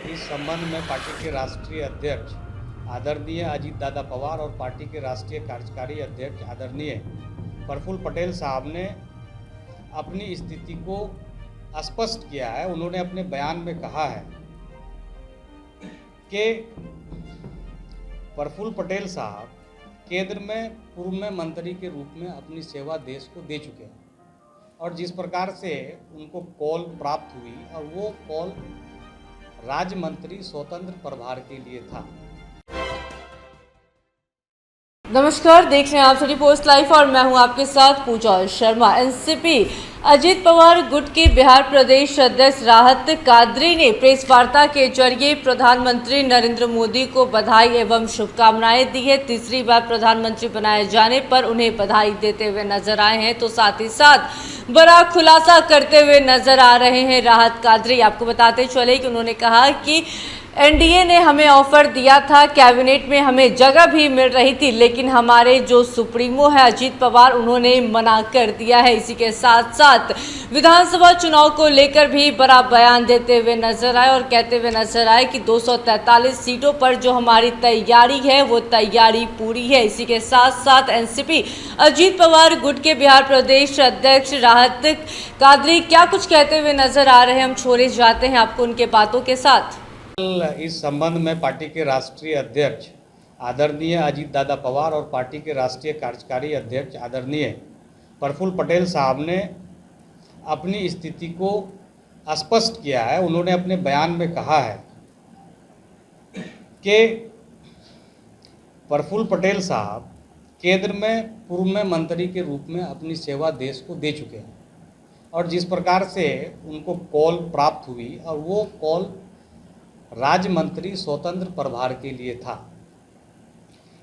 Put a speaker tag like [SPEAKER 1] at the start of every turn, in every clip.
[SPEAKER 1] इस संबंध में पार्टी के राष्ट्रीय अध्यक्ष आदरणीय अजीत दादा पवार और पार्टी के राष्ट्रीय कार्यकारी अध्यक्ष आदरणीय प्रफुल्ल पटेल साहब ने अपनी स्थिति को स्पष्ट किया है। उन्होंने अपने बयान में कहा है कि प्रफुल्ल पटेल साहब केंद्र में पूर्व में मंत्री के रूप में अपनी सेवा देश को दे चुके हैं और जिस प्रकार से उनको कॉल प्राप्त हुई और वो कॉल राज्य मंत्री स्वतंत्र प्रभार के लिए था।
[SPEAKER 2] नमस्कार, देख रहे हैं आप सभी पोस्ट लाइव और मैं हूं आपके साथ पूजा शर्मा। एनसीपी अजीत पवार गुट के बिहार प्रदेश अध्यक्ष राहत कादरी ने प्रेस वार्ता के जरिए प्रधानमंत्री नरेंद्र मोदी को बधाई एवं शुभकामनाएं दी है। तीसरी बार प्रधानमंत्री बनाए जाने पर उन्हें बधाई देते हुए नजर आए हैं, तो साथ ही साथ बड़ा खुलासा करते हुए नजर आ रहे हैं राहत कादरी। आपको बताते चले कि उन्होंने कहा कि एनडीए ने हमें ऑफर दिया था, कैबिनेट में हमें जगह भी मिल रही थी, लेकिन हमारे जो सुप्रीमो है अजीत पवार, उन्होंने मना कर दिया है। इसी के साथ साथ विधानसभा चुनाव को लेकर भी बड़ा बयान देते हुए नजर आए और कहते हुए नजर आए कि 243 सीटों पर जो हमारी तैयारी है वो तैयारी पूरी है। इसी के साथ साथ एनसीपी अजीत पवार गुट के बिहार प्रदेश अध्यक्ष राहत कादरी क्या कुछ कहते हुए नजर आ रहे हैं, हम छोड़े जाते हैं आपको उनके बातों के साथ।
[SPEAKER 1] इस संबंध में पार्टी के राष्ट्रीय अध्यक्ष आदरणीय अजीत दादा पवार और पार्टी के राष्ट्रीय कार्यकारी अध्यक्ष आदरणीय प्रफुल्ल पटेल साहब ने अपनी स्थिति को स्पष्ट किया है। उन्होंने अपने बयान में कहा है कि प्रफुल्ल पटेल साहब केंद्र में पूर्व में मंत्री के रूप में अपनी सेवा देश को दे चुके हैं और जिस प्रकार से उनको कॉल प्राप्त हुई और वो कॉल राज्य मंत्री स्वतंत्र प्रभार के लिए था,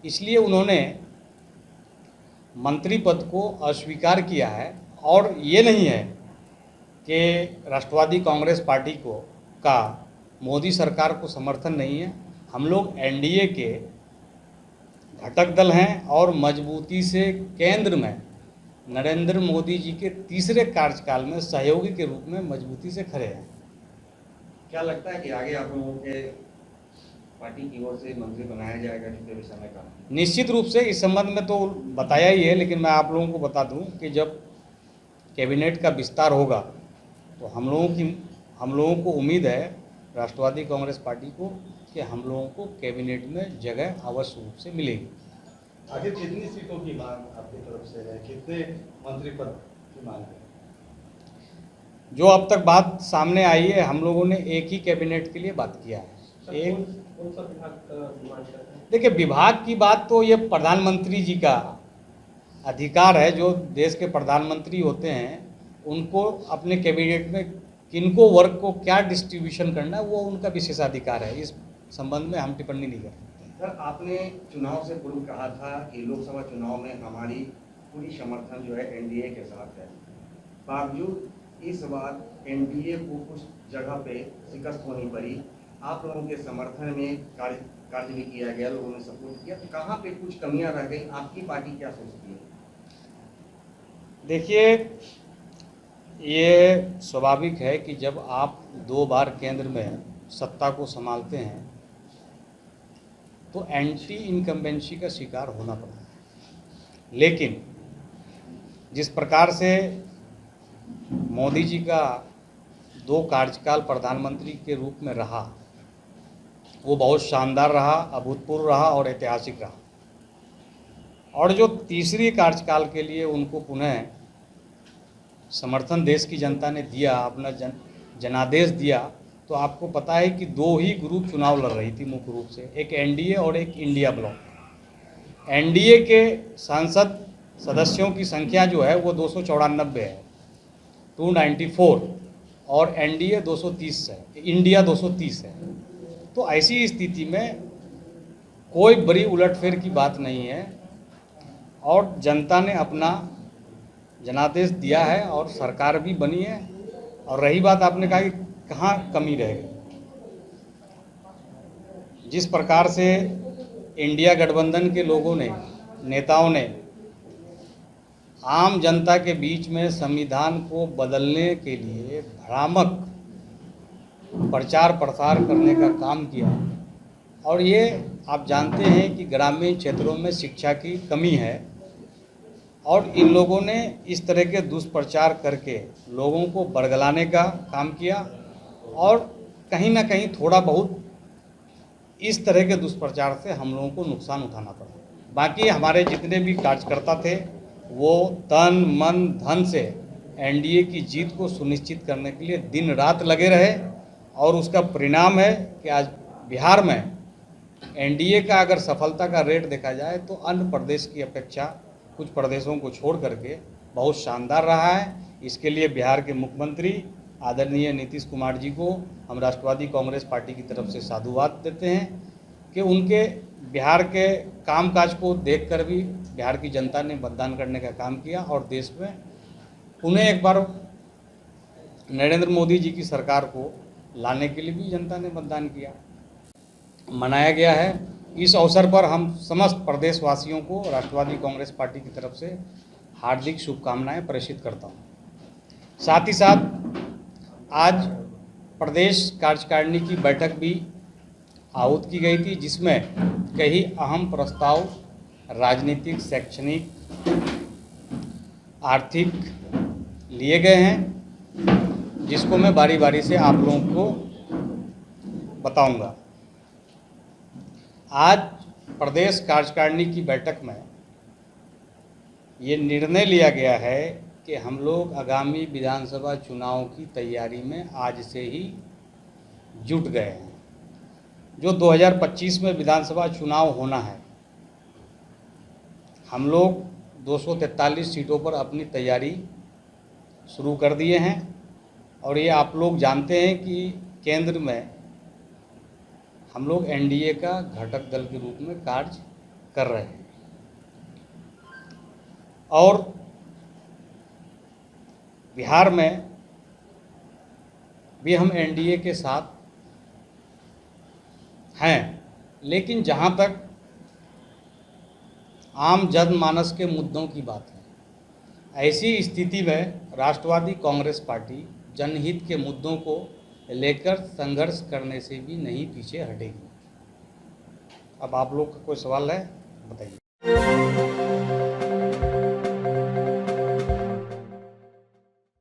[SPEAKER 1] इसलिए उन्होंने मंत्री पद को अस्वीकार किया है। और ये नहीं है कि राष्ट्रवादी कांग्रेस पार्टी का मोदी सरकार को समर्थन नहीं है। हम लोग एनडीए के घटक दल हैं और मजबूती से केंद्र में नरेंद्र मोदी जी के तीसरे कार्यकाल में सहयोगी के रूप में मजबूती से खड़े हैं।
[SPEAKER 3] क्या लगता है कि आगे आप लोगों के पार्टी की ओर से मंत्री बनाया जाएगा कितने भी समय का?
[SPEAKER 1] निश्चित रूप से इस संबंध में तो बताया ही है, लेकिन मैं आप लोगों को बता दूं कि जब कैबिनेट का विस्तार होगा तो हम लोगों को उम्मीद है राष्ट्रवादी कांग्रेस पार्टी को कि हम लोगों को कैबिनेट में जगह अवश्य रूप से मिलेगी।
[SPEAKER 4] आगे कितनी सीटों की मांग आपकी तरफ से है, कितने मंत्री पद की मांग है?
[SPEAKER 1] जो अब तक बात सामने आई है, हम लोगों ने एक ही कैबिनेट के लिए बात किया है।
[SPEAKER 4] कौन सा विभाग
[SPEAKER 1] देखिए, विभाग की बात तो ये प्रधानमंत्री जी का अधिकार है। जो देश के प्रधानमंत्री होते हैं उनको अपने कैबिनेट में किनको वर्ग को क्या डिस्ट्रीब्यूशन करना है वो उनका विशेषाधिकार है। इस संबंध में हम टिप्पणी नहीं कर सकते।
[SPEAKER 3] सर, आपने चुनाव से पूर्व कहा था कि लोकसभा चुनाव में हमारी पूरी समर्थन जो है एनडीए के साथ है। बावजूद इस बार एनडीए को कुछ जगह पे शिकस्त होनी पड़ी। आप लोगों के समर्थन में कार्य भी किया गया, लोगों ने सपोर्ट किया, तो कहाँ पे कुछ कमियां रह गई? आपकी पार्टी क्या सोचती है?
[SPEAKER 1] देखिए, ये स्वाभाविक है कि जब आप 2 बार केंद्र में सत्ता को संभालते हैं तो एंटी इनकम्बेंसी का शिकार होना पड़ता है। लेकिन जिस प्रकार से मोदी जी का 2 कार्यकाल प्रधानमंत्री के रूप में रहा वो बहुत शानदार रहा, अभूतपूर्व रहा और ऐतिहासिक रहा। और जो तीसरी कार्यकाल के लिए उनको पुनः समर्थन देश की जनता ने दिया, अपना जनादेश दिया, तो आपको पता है कि 2 ही ग्रुप चुनाव लड़ रही थी मुख्य रूप से, एक एनडीए और एक इंडिया ब्लॉक। एनडीए के सांसद सदस्यों की संख्या जो है वो 294 है, 294, और एनडीए 230 है, इंडिया 230 है। तो ऐसी स्थिति में कोई बड़ी उलटफेर की बात नहीं है और जनता ने अपना जनादेश दिया है और सरकार भी बनी है। और रही बात आपने कहा कि कहाँ कमी रह गई, जिस प्रकार से इंडिया गठबंधन के लोगों ने, नेताओं ने आम जनता के बीच में संविधान को बदलने के लिए भ्रामक प्रचार प्रसार करने का काम किया। और ये आप जानते हैं कि ग्रामीण क्षेत्रों में शिक्षा की कमी है और इन लोगों ने इस तरह के दुष्प्रचार करके लोगों को बरगलाने का काम किया और कहीं ना कहीं थोड़ा बहुत इस तरह के दुष्प्रचार से हम लोगों को नुकसान उठाना पड़ा। बाकी हमारे जितने भी कार्यकर्ता थे वो तन मन धन से एनडीए की जीत को सुनिश्चित करने के लिए दिन रात लगे रहे और उसका परिणाम है कि आज बिहार में एनडीए का अगर सफलता का रेट देखा जाए तो अन्य प्रदेश की अपेक्षा कुछ प्रदेशों को छोड़ करके बहुत शानदार रहा है। इसके लिए बिहार के मुख्यमंत्री आदरणीय नीतीश कुमार जी को हम राष्ट्रवादी कांग्रेस पार्टी की तरफ से साधुवाद देते हैं कि उनके बिहार के कामकाज को देखकर भी बिहार की जनता ने मतदान करने का काम किया और देश में पुनः एक बार नरेंद्र मोदी जी की सरकार को लाने के लिए भी जनता ने मतदान किया, मनाया गया है। इस अवसर पर हम समस्त प्रदेशवासियों को राष्ट्रवादी कांग्रेस पार्टी की तरफ से हार्दिक शुभकामनाएं प्रेषित करता हूं। साथ ही साथ आज प्रदेश कार्यकारिणी की बैठक भी आहूत की गई थी जिसमें कई अहम प्रस्ताव राजनीतिक, शैक्षणिक, आर्थिक लिए गए हैं जिसको मैं बारी बारी से आप लोगों को बताऊंगा। आज प्रदेश कार्यकारिणी की बैठक में ये निर्णय लिया गया है कि हम लोग आगामी विधानसभा चुनाव की तैयारी में आज से ही जुट गए हैं। जो 2025 में विधानसभा चुनाव होना है, हम लोग 243 सीटों पर अपनी तैयारी शुरू कर दिए हैं और ये आप लोग जानते हैं कि केंद्र में हम लोग एनडीए का घटक दल के रूप में कार्य कर रहे हैं और बिहार में भी हम एनडीए के साथ हैं। लेकिन जहां तक आम जनमानस के मुद्दों की बात है, ऐसी स्थिति में राष्ट्रवादी कांग्रेस पार्टी जनहित के मुद्दों को लेकर संघर्ष करने से भी नहीं पीछे हटेगी। अब आप लोग का कोई सवाल है, बताइए।